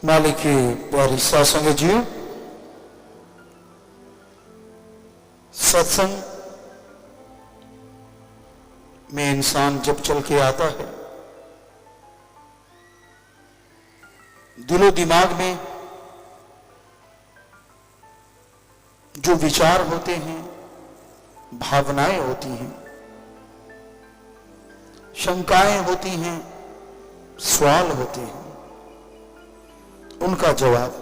मालिक की प्यारी सत्संग जीव, सत्संग में इंसान जब चल के आता है, दिलो दिमाग में जो विचार होते हैं, भावनाएं होती हैं, शंकाएं होती हैं, सवाल होते हैं, उनका जवाब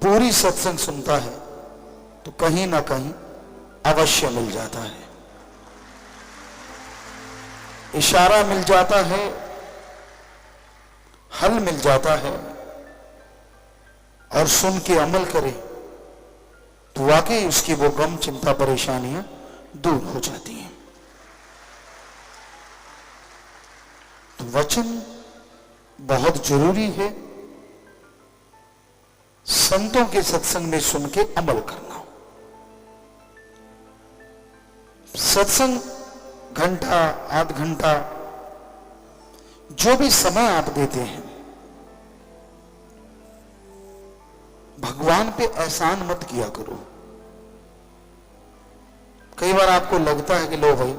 पूरी सत्संग सुनता है तो कहीं ना कहीं अवश्य मिल जाता है। इशारा मिल जाता है, हल मिल जाता है, और सुन के अमल करे तो वाकई उसकी वो गम, चिंता, परेशानियां दूर हो जाती हैं। तो वचन बहुत जरूरी है। संतों के सत्संग में सुन के अमल करना। सत्संग घंटा, आध घंटा, जो भी समय आप देते हैं, भगवान पे एहसान मत किया करो। कई बार आपको लगता है कि लो भाई,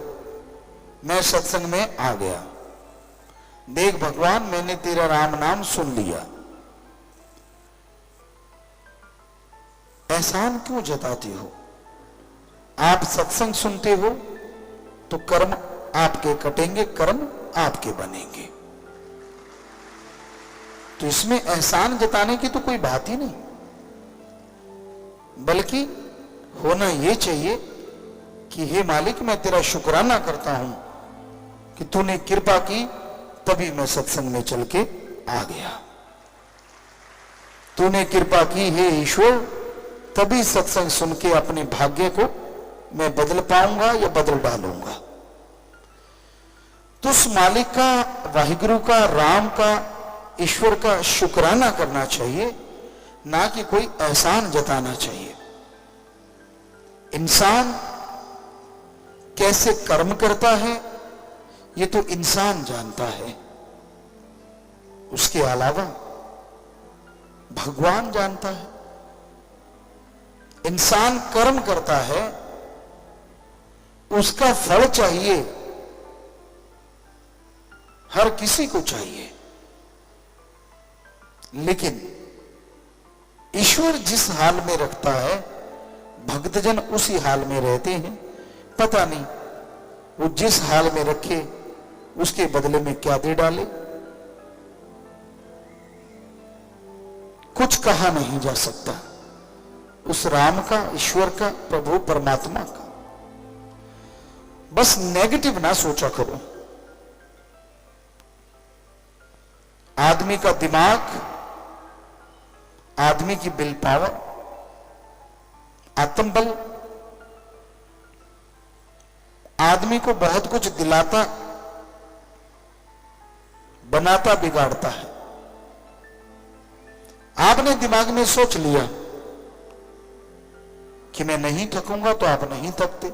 मैं सत्संग में आ गया, देख भगवान, मैंने तेरा राम नाम सुन लिया। एहसान क्यों जताते हो? आप सत्संग सुनते हो तो कर्म आपके कटेंगे, कर्म आपके बनेंगे। तो इसमें एहसान जताने की तो कोई बात ही नहीं, बल्कि होना यह चाहिए कि हे मालिक, मैं तेरा शुक्राना करता हूं कि तूने कृपा की, तभी मैं सत्संग में चल के आ गया। तूने कृपा की हे ईश्वर, तभी सत्संग सुन के अपने भाग्य को मैं बदल पाऊंगा या बदल डालूंगा। तो उस मालिक का, वाहिगुरु का, राम का, ईश्वर का शुक्राना करना चाहिए, ना कि कोई एहसान जताना चाहिए। इंसान कैसे कर्म करता है ये तो इंसान जानता है, उसके अलावा भगवान जानता है। इंसान कर्म करता है, उसका फल चाहिए, हर किसी को चाहिए, लेकिन ईश्वर जिस हाल में रखता है, भक्तजन उसी हाल में रहते हैं। पता नहीं वो जिस हाल में रखे उसके बदले में क्या दे डाले, कुछ कहा नहीं जा सकता। उस राम का, ईश्वर का, प्रभु परमात्मा का। बस नेगेटिव ना सोचा करो। आदमी का दिमाग, आदमी की विल पावर, आत्मबल आदमी को बहुत कुछ दिलाता, बनाता, बिगाड़ता है। आपने दिमाग में सोच लिया कि मैं नहीं थकूंगा, तो आप नहीं थकते,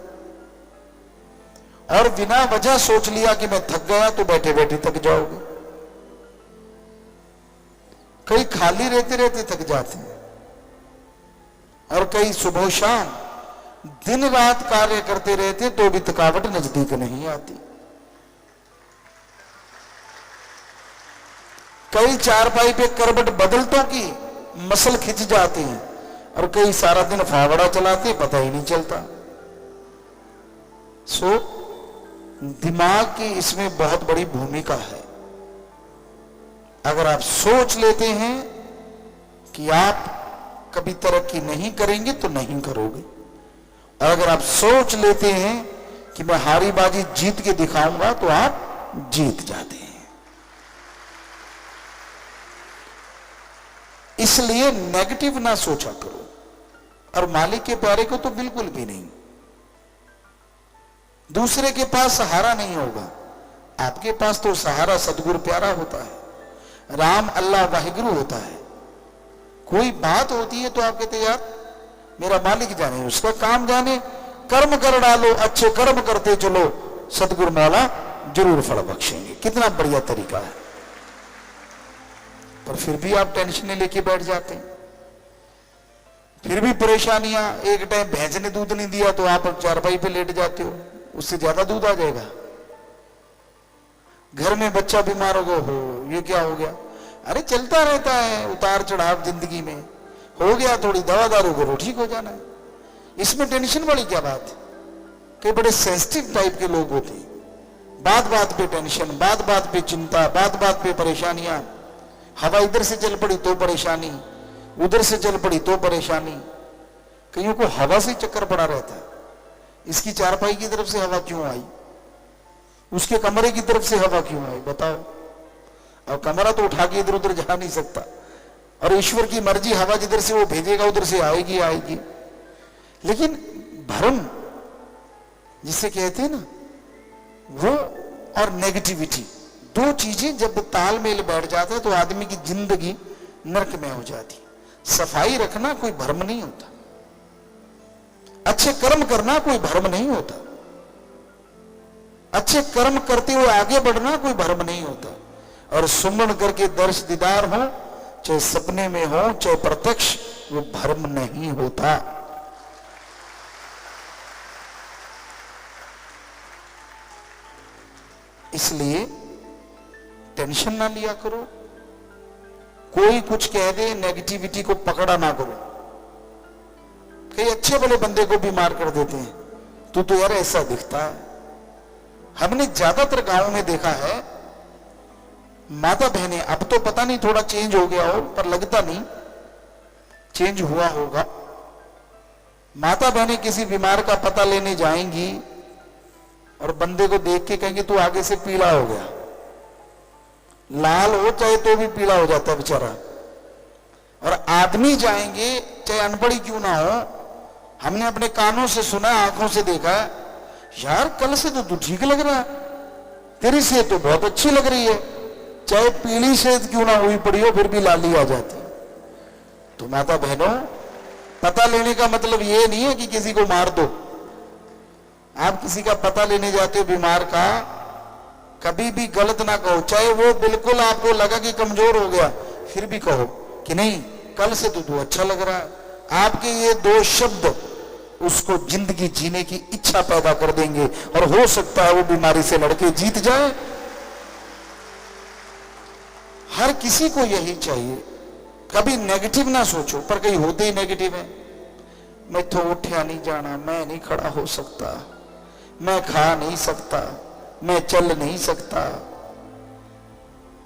और बिना वजह सोच लिया कि मैं थक गया, तो बैठे बैठे थक जाओगे। कई खाली रहते रहते थक जाते हैं, और कई सुबह शाम दिन रात कार्य करते रहते तो भी थकावट नजदीक नहीं आती। कई चारपाई पे करवट बदलतों की मसल खिंच जाती हैं, और कई सारा दिन फावड़ा चलाते, पता ही नहीं चलता। सो दिमाग की इसमें बहुत बड़ी भूमिका है। अगर आप सोच लेते हैं कि आप कभी तरक्की नहीं करेंगे तो नहीं करोगे, और अगर आप सोच लेते हैं कि मैं हारी बाजी जीत के दिखाऊंगा तो आप जीत जाते हैं। इसलिए नेगेटिव ना सोचा करो, और मालिक के प्यारे को तो बिल्कुल भी नहीं। दूसरे के पास सहारा नहीं होगा, आपके पास तो सहारा सदगुरु प्यारा होता है, राम, अल्लाह, वाहिगुरु होता है। कोई बात होती है तो आप कहते यार मेरा मालिक जाने, उसका काम जाने, कर्म कर डालो, अच्छे कर्म करते चलो, सदगुरु मौला जरूर फल बख्शेंगे। कितना बढ़िया तरीका है। पर फिर भी आप टेंशन लेके बैठ जाते हैं, फिर भी परेशानियां। एक टाइम भैंस ने दूध नहीं दिया तो आप चारपाई पे लेट जाते हो, उससे ज्यादा दूध आ जाएगा। घर में बच्चा बीमार हो ये क्या हो गया, अरे चलता रहता है उतार चढ़ाव जिंदगी में, हो गया थोड़ी दवा दारू करो ठीक हो जाना है, इसमें टेंशन वाली क्या बात है। कई बड़े सेंसिटिव टाइप के लोग होते हैं, बात बात पे टेंशन, बात बात पे चिंता, बात बात पे परेशानियां। हवा इधर से चल पड़ी तो परेशानी, उधर से चल पड़ी तो परेशानी। कईयों को हवा से चक्कर पड़ा रहता है, इसकी चारपाई की तरफ से हवा क्यों आई, उसके कमरे की तरफ से हवा क्यों आई बताओ। और कमरा तो उठा के इधर उधर जा नहीं सकता, और ईश्वर की मर्जी, हवा जिधर से वो भेजेगा उधर से आएगी आएगी। लेकिन भ्रम जिसे कहते हैं ना, वो और नेगेटिविटी, दो चीजें जब तालमेल बैठ जाता है तो आदमी की जिंदगी नरक में हो जाती। सफाई रखना कोई भ्रम नहीं होता, अच्छे कर्म करना कोई भ्रम नहीं होता, अच्छे कर्म करते हुए आगे बढ़ना कोई भ्रम नहीं होता। और सुमन करके दर्श दीदार हो, चाहे सपने में हो चाहे प्रत्यक्ष, वो भ्रम नहीं होता। इसलिए टेंशन ना लिया करो, कोई कुछ कह दे नेगेटिविटी को पकड़ा ना करो। कई अच्छे भले बंदे को बीमार कर देते हैं, तू तो यार ऐसा दिखता है। हमने ज्यादातर गांवों में देखा है, माता बहनें, अब तो पता नहीं थोड़ा चेंज हो गया हो, पर लगता नहीं चेंज हुआ होगा। माता बहनें किसी बीमार का पता लेने जाएंगी और बंदे को देख के कहेंगे तू आगे से पीला हो गया, लाल हो चाहे तो भी पीला हो जाता है बेचारा। और आदमी जाएंगे चाहे अनपढ़ी क्यों ना हो, हमने अपने कानों से सुना, आंखों से देखा, यार कल से तो तू ठीक लग रहा है, तेरी सेहत तो बहुत अच्छी लग रही है, चाहे पीली सेहत क्यों ना हुई पड़ी हो फिर भी लाली आ जाती। तो माता बहनों, पता लेने का मतलब ये नहीं है कि किसी को मार दो। आप किसी का पता लेने जाते हो बीमार का, कभी भी गलत ना कहो, चाहे वो बिल्कुल आपको लगा कि कमजोर हो गया, फिर भी कहो कि नहीं कल से तो तू अच्छा लग रहा है। आपके ये दो शब्द उसको जिंदगी जीने की इच्छा पैदा कर देंगे, और हो सकता है वो बीमारी से लड़के जीत जाए। हर किसी को यही चाहिए, कभी नेगेटिव ना सोचो, पर कहीं होते ही नेगेटिव है। मैं तो उठा नहीं जाना, मैं नहीं खड़ा हो सकता, मैं खा नहीं सकता, मैं चल नहीं सकता,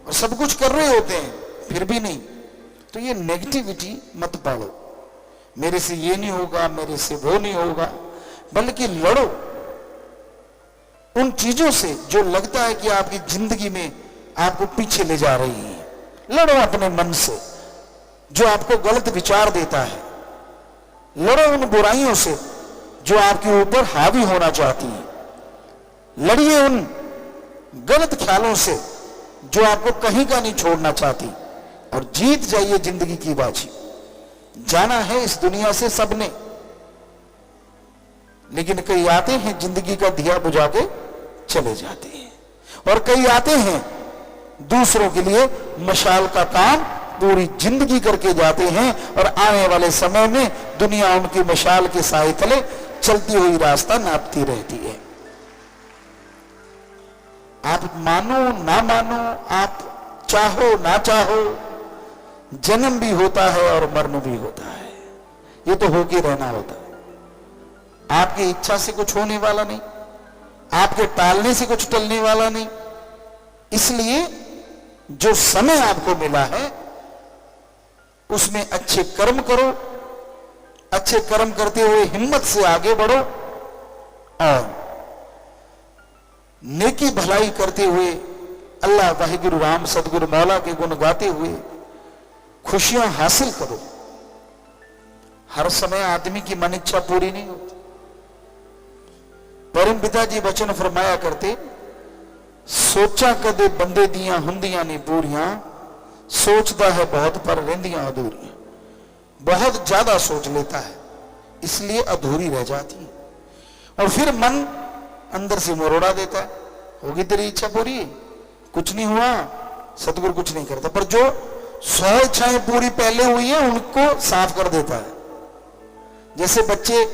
और सब कुछ कर रहे होते हैं फिर भी नहीं। तो ये नेगेटिविटी मत पालो, मेरे से ये नहीं होगा, मेरे से वो नहीं होगा, बल्कि लड़ो उन चीजों से जो लगता है कि आपकी जिंदगी में आपको पीछे ले जा रही है। लड़ो अपने मन से जो आपको गलत विचार देता है, लड़ो उन बुराइयों से जो आपके ऊपर हावी होना चाहती है, लड़िए उन गलत ख्यालों से जो आपको कहीं का नहीं छोड़ना चाहती, और जीत जाइए जिंदगी की बाजी। जाना है इस दुनिया से सबने, लेकिन कई आते हैं जिंदगी का दिया बुझा के चले जाते हैं, और कई आते हैं दूसरों के लिए मशाल का काम पूरी जिंदगी करके जाते हैं, और आने वाले समय में दुनिया उनकी मशाल के साए तले चलती हुई रास्ता नापती रहती है। आप मानो ना मानो, आप चाहो ना चाहो, जन्म भी होता है और मरण भी होता है, ये तो होके रहना होता है। आपकी इच्छा से कुछ होने वाला नहीं, आपके टालने से कुछ टलने वाला नहीं। इसलिए जो समय आपको मिला है उसमें अच्छे कर्म करो, अच्छे कर्म करते हुए हिम्मत से आगे बढ़ो, और नेकी भलाई करते हुए अल्लाह वाहिगुरु राम सतगुरु मौला के गुण गाते हुए खुशियां हासिल करो। हर समय आदमी की मन इच्छा पूरी नहीं होती। परम पिताजी वचन फरमाया करते, सोचा कदे बंदे दियां हुंदियां नहीं पूरियां, सोचता है बहुत पर रहंदियां अधूरियां। बहुत ज्यादा सोच लेता है इसलिए अधूरी रह जाती है, और फिर मन अंदर से मरोड़ा देता है, होगी तेरी इच्छा पूरी, कुछ नहीं हुआ, सतगुरु कुछ नहीं करता। पर जो 100 इच्छाएं पूरी पहले हुई हैं उनको साफ कर देता है। जैसे बच्चे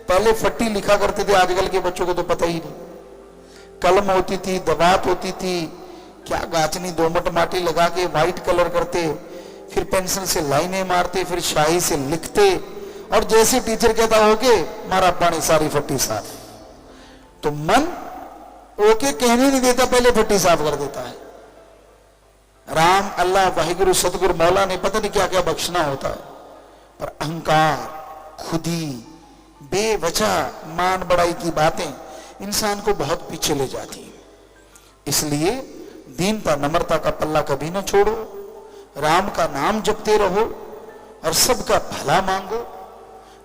पहले फट्टी लिखा करते थे, आजकल के बच्चों को तो पता ही नहीं। कलम होती थी, दवात होती थी, क्या गाचनी दोमट माटी लगा के व्हाइट कलर करते, फिर पेंसिल से लाइनें मारते, फिर शाही से लिखते, और जैसे टीचर कहता ओके मारा पानी सारी फट्टी साफ। तो मन ओके कहने नहीं देता, पहले फट्टी साफ कर देता है। राम, अल्लाह, वाहिगुरु, सतगुरु, मौला ने पता नहीं क्या क्या बख्शना होता है, पर अहंकार, खुदी, बेवजह मान बढ़ाई की बातें इंसान को बहुत पीछे ले जाती हैं। इसलिए दीनता, नम्रता का पल्ला कभी ना छोड़ो, राम का नाम जपते रहो और सबका भला मांगो।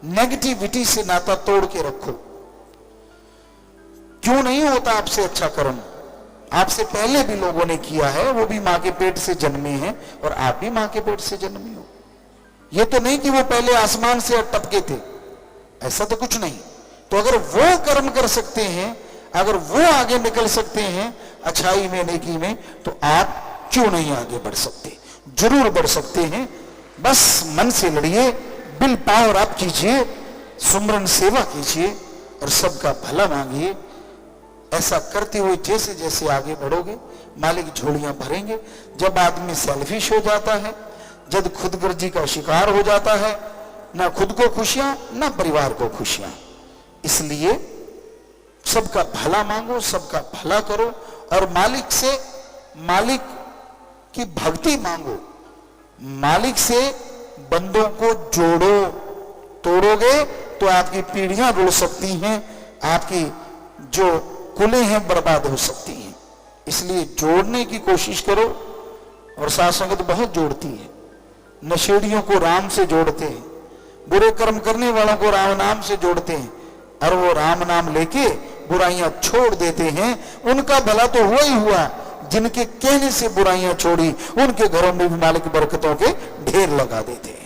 नेगेटिविटी से नाता तोड़ के रखो। क्यों नहीं होता आपसे अच्छा कर्म? आपसे पहले भी लोगों ने किया है, वो भी मां के पेट से जन्मे हैं और आप भी मां के पेट से जन्मे हो। ये तो नहीं कि वो पहले आसमान से टपके थे, ऐसा तो कुछ नहीं। तो अगर वो कर्म कर सकते हैं, अगर वो आगे निकल सकते हैं अच्छाई में, नेकी में, तो आप क्यों नहीं आगे बढ़ सकते? जरूर बढ़ सकते हैं। बस मन से लड़िए, बिल पावर आप कीजिए, सुमरन सेवा कीजिए और सबका भला मांगिए। ऐसा करते हुए जैसे जैसे आगे बढ़ोगे मालिक झोलियां भरेंगे। जब आदमी सेल्फिश हो जाता है, जब खुदगर्जी का शिकार हो जाता है, ना खुद को खुशियां ना परिवार को खुशियां। इसलिए सबका भला मांगो, सबका भला करो और मालिक से, मालिक की भक्ति मांगो, मालिक से बंदों को जोड़ो। तोड़ोगे तो आपकी पीढ़ियां रुड़ सकती हैं, आपकी जो कुलें हैं बर्बाद हो सकती हैं। इसलिए जोड़ने की कोशिश करो। और साथ संगत बहुत जोड़ती है। नशेड़ियों को राम से जोड़ते हैं, बुरे कर्म करने वालों को राम नाम से जोड़ते हैं, और वो राम नाम लेके बुराइयां छोड़ देते हैं। उनका भला तो हुआ ही हुआ, जिनके कहने से बुराइयां छोड़ी उनके घरों में भी मालिक बरकतों के ढेर लगा देते हैं।